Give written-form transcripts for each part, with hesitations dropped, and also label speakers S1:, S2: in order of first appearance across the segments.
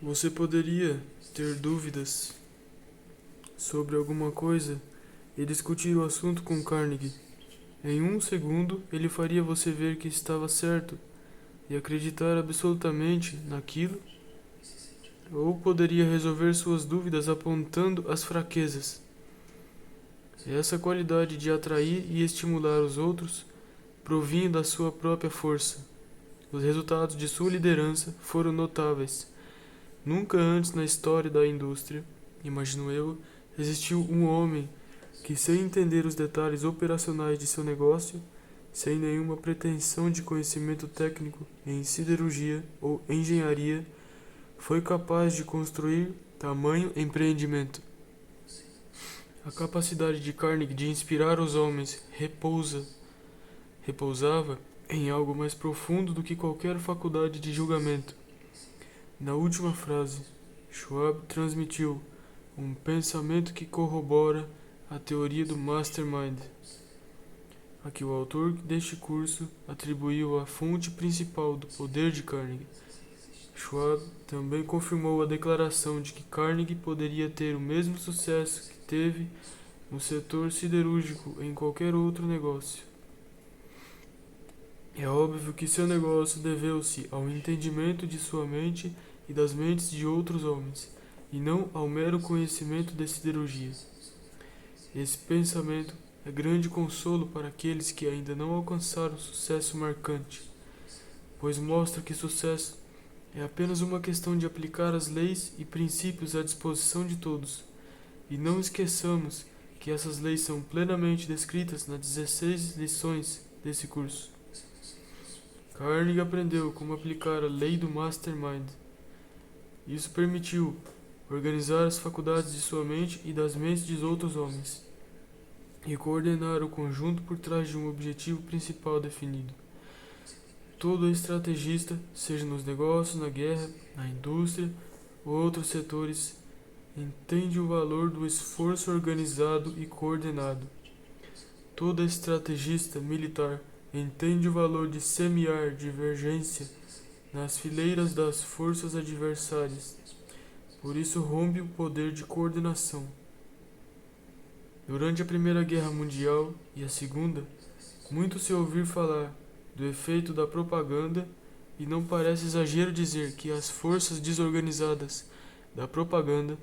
S1: Você poderia ter dúvidas sobre alguma coisa e discutir o assunto com Carnegie. Em um segundo, ele faria você ver que estava certo e acreditar absolutamente naquilo, ou poderia resolver suas dúvidas apontando as fraquezas. Essa qualidade de atrair e estimular os outros provinha da sua própria força. Os resultados de sua liderança foram notáveis. Nunca antes na história da indústria, imagino eu, existiu um homem que, sem entender os detalhes operacionais de seu negócio, sem nenhuma pretensão de conhecimento técnico em siderurgia ou engenharia, foi capaz de construir tamanho empreendimento. A capacidade de Carnegie de inspirar os homens repousava em algo mais profundo do que qualquer faculdade de julgamento. Na última frase, Schwab transmitiu um pensamento que corrobora a teoria do Mastermind, a que o autor deste curso atribuiu a fonte principal do poder de Carnegie. Schwab também confirmou a declaração de que Carnegie poderia ter o mesmo sucesso que teve no setor siderúrgico em qualquer outro negócio. É óbvio que seu negócio deveu-se ao entendimento de sua mente e das mentes de outros homens, e não ao mero conhecimento de siderurgia. Esse pensamento é grande consolo para aqueles que ainda não alcançaram sucesso marcante, pois mostra que sucesso é apenas uma questão de aplicar as leis e princípios à disposição de todos. E não esqueçamos que essas leis são plenamente descritas nas 16 lições desse curso. Carnegie aprendeu como aplicar a lei do Mastermind. Isso permitiu organizar as faculdades de sua mente e das mentes de outros homens, e coordenar o conjunto por trás de um objetivo principal definido. Todo estrategista, seja nos negócios, na guerra, na indústria ou outros setores, entende o valor do esforço organizado e coordenado. Todo estrategista militar entende o valor de semear divergência nas fileiras das forças adversárias. Por isso rompe o poder de coordenação. Durante a Primeira Guerra Mundial e a Segunda, muito se ouviu falar do efeito da propaganda, e não parece exagero dizer que as forças desorganizadas da propaganda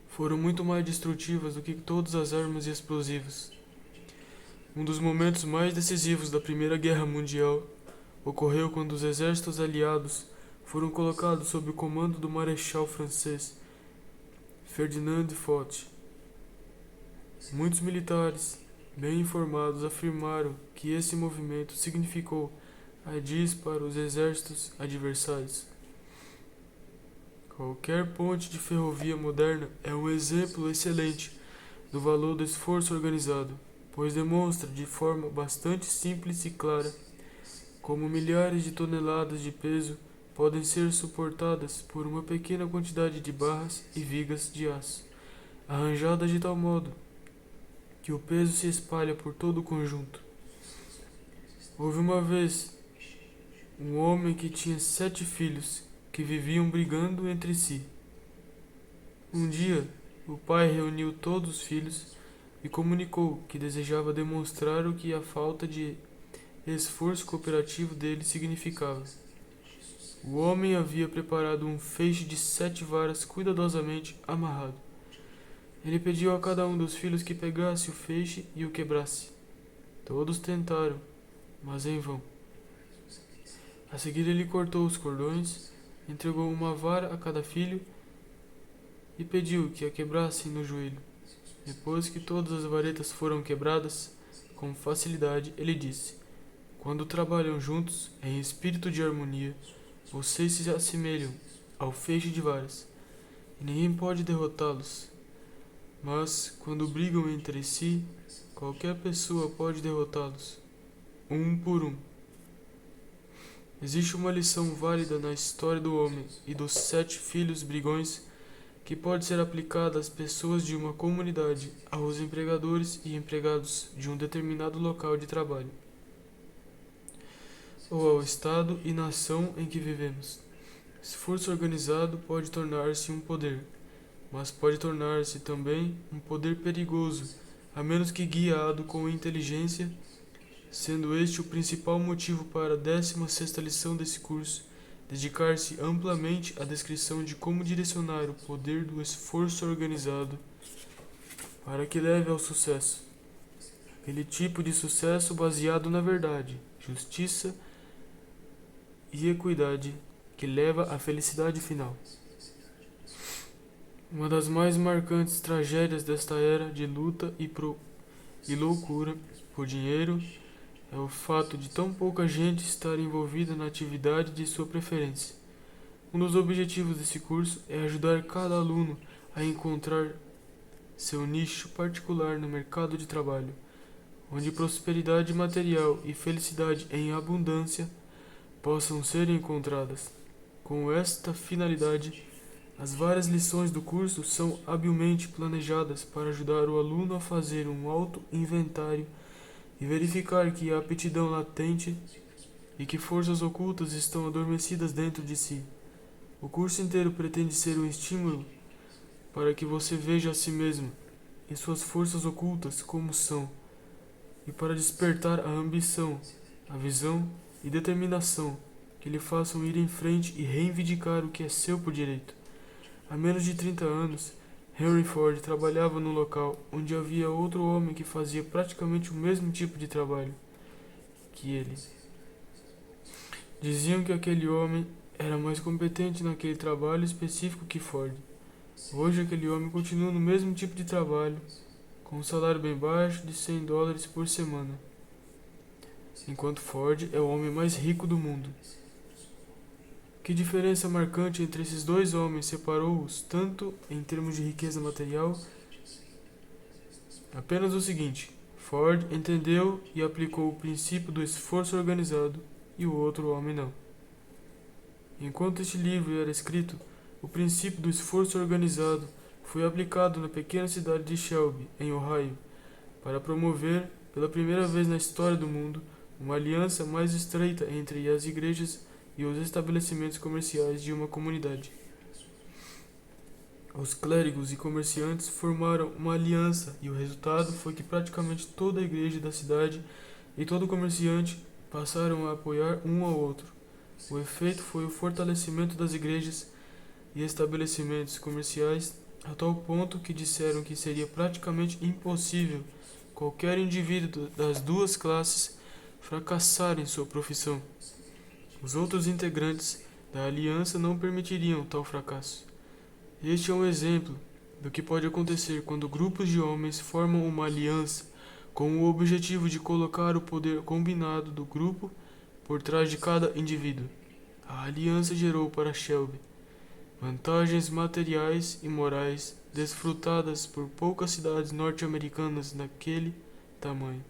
S1: foram muito mais destrutivas do que todas as armas explosivas. Um dos momentos mais decisivos da Primeira Guerra Mundial ocorreu quando os exércitos aliados foram colocados sob o comando do marechal francês Ferdinand Foch. Muitos militares bem informados afirmaram que esse movimento significou a diz para os exércitos adversários. Qualquer ponte de ferrovia moderna é um exemplo excelente do valor do esforço organizado, pois demonstra de forma bastante simples e clara como milhares de toneladas de peso podem ser suportadas por uma pequena quantidade de barras e vigas de aço, arranjadas de tal modo que o peso se espalha por todo o conjunto. Houve uma vez um homem que tinha 7 filhos que viviam brigando entre si. Um dia, o pai reuniu todos os filhos e comunicou que desejava demonstrar o que a falta de esforço cooperativo dele significava. O homem havia preparado um feixe de 7 varas cuidadosamente amarrado. Ele pediu a cada um dos filhos que pegasse o feixe e o quebrasse. Todos tentaram, mas em vão. A seguir ele cortou os cordões, entregou uma vara a cada filho e pediu que a quebrassem no joelho. Depois que todas as varetas foram quebradas, com facilidade, ele disse: quando trabalham juntos, em espírito de harmonia, vocês se assemelham ao feixe de varas, e ninguém pode derrotá-los. Mas, quando brigam entre si, qualquer pessoa pode derrotá-los, um por um. Existe uma lição válida na história do homem e dos 7 filhos brigões que pode ser aplicada às pessoas de uma comunidade, aos empregadores e empregados de um determinado local de trabalho, ou ao estado e nação em que vivemos. Esforço organizado pode tornar-se um poder, mas pode tornar-se também um poder perigoso, a menos que guiado com inteligência, sendo este o principal motivo para a 16ª lição desse curso, dedicar-se amplamente à descrição de como direcionar o poder do esforço organizado para que leve ao sucesso. Aquele tipo de sucesso baseado na verdade, justiça e equidade que leva à felicidade final. Uma das mais marcantes tragédias desta era de luta e loucura por dinheiro é o fato de tão pouca gente estar envolvida na atividade de sua preferência. Um dos objetivos desse curso é ajudar cada aluno a encontrar seu nicho particular no mercado de trabalho, onde prosperidade material e felicidade em abundância possam ser encontradas. Com esta finalidade, as várias lições do curso são habilmente planejadas para ajudar o aluno a fazer um auto-inventário e verificar que há aptidão latente e que forças ocultas estão adormecidas dentro de si. O curso inteiro pretende ser um estímulo para que você veja a si mesmo e suas forças ocultas como são, e para despertar a ambição, a visão e determinação que lhe façam ir em frente e reivindicar o que é seu por direito. Há menos de 30 anos, Henry Ford trabalhava num local onde havia outro homem que fazia praticamente o mesmo tipo de trabalho que ele. Diziam que aquele homem era mais competente naquele trabalho específico que Ford. Hoje aquele homem continua no mesmo tipo de trabalho, com um salário bem baixo de $100 por semana, enquanto Ford é o homem mais rico do mundo. Que diferença marcante entre esses dois homens separou-os tanto em termos de riqueza material? Apenas o seguinte: Ford entendeu e aplicou o princípio do esforço organizado e o outro homem não. Enquanto este livro era escrito, o princípio do esforço organizado foi aplicado na pequena cidade de Shelby, em Ohio, para promover, pela primeira vez na história do mundo, uma aliança mais estreita entre as igrejas e os estabelecimentos comerciais de uma comunidade. Os clérigos e comerciantes formaram uma aliança e o resultado foi que praticamente toda a igreja da cidade e todo comerciante passaram a apoiar um ao outro. O efeito foi o fortalecimento das igrejas e estabelecimentos comerciais a tal ponto que disseram que seria praticamente impossível qualquer indivíduo das duas classes fracassar em sua profissão. Os outros integrantes da aliança não permitiriam tal fracasso. Este é um exemplo do que pode acontecer quando grupos de homens formam uma aliança com o objetivo de colocar o poder combinado do grupo por trás de cada indivíduo. A aliança gerou para Shelby vantagens materiais e morais desfrutadas por poucas cidades norte-americanas daquele tamanho.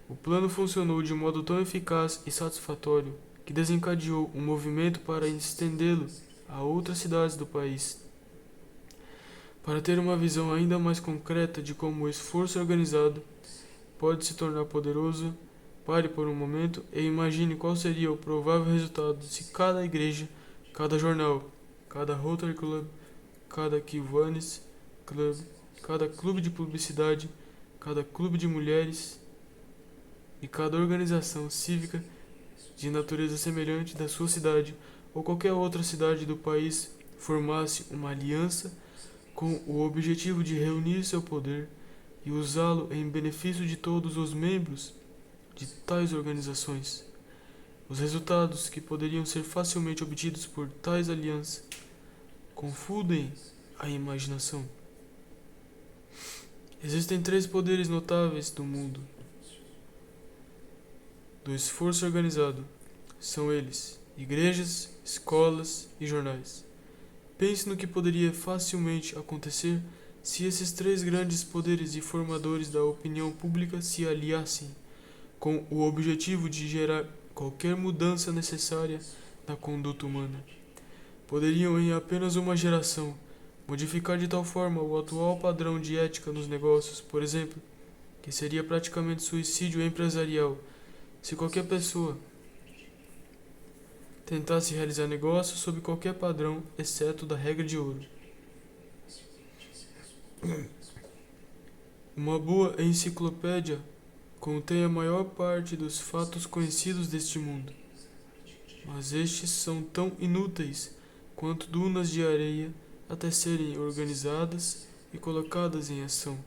S1: O plano funcionou de modo tão eficaz e satisfatório que desencadeou um movimento para estendê-lo a outras cidades do país. Para ter uma visão ainda mais concreta de como o esforço organizado pode se tornar poderoso, pare por um momento e imagine qual seria o provável resultado se cada igreja, cada jornal, cada Rotary Club, cada Kiwanis Club, cada clube de publicidade, cada clube de mulheres e cada organização cívica de natureza semelhante da sua cidade ou qualquer outra cidade do país formasse uma aliança com o objetivo de reunir seu poder e usá-lo em benefício de todos os membros de tais organizações. Os resultados que poderiam ser facilmente obtidos por tais alianças confundem a imaginação. Existem 3 poderes notáveis do mundo do esforço organizado. São eles: igrejas, escolas e jornais. Pense no que poderia facilmente acontecer se esses 3 grandes poderes e formadores da opinião pública se aliassem com o objetivo de gerar qualquer mudança necessária na conduta humana. Poderiam, em apenas uma geração, modificar de tal forma o atual padrão de ética nos negócios, por exemplo, que seria praticamente suicídio empresarial se qualquer pessoa tentasse realizar negócios sob qualquer padrão, exceto da regra de ouro. Uma boa enciclopédia contém a maior parte dos fatos conhecidos deste mundo, mas estes são tão inúteis quanto dunas de areia até serem organizadas e colocadas em ação.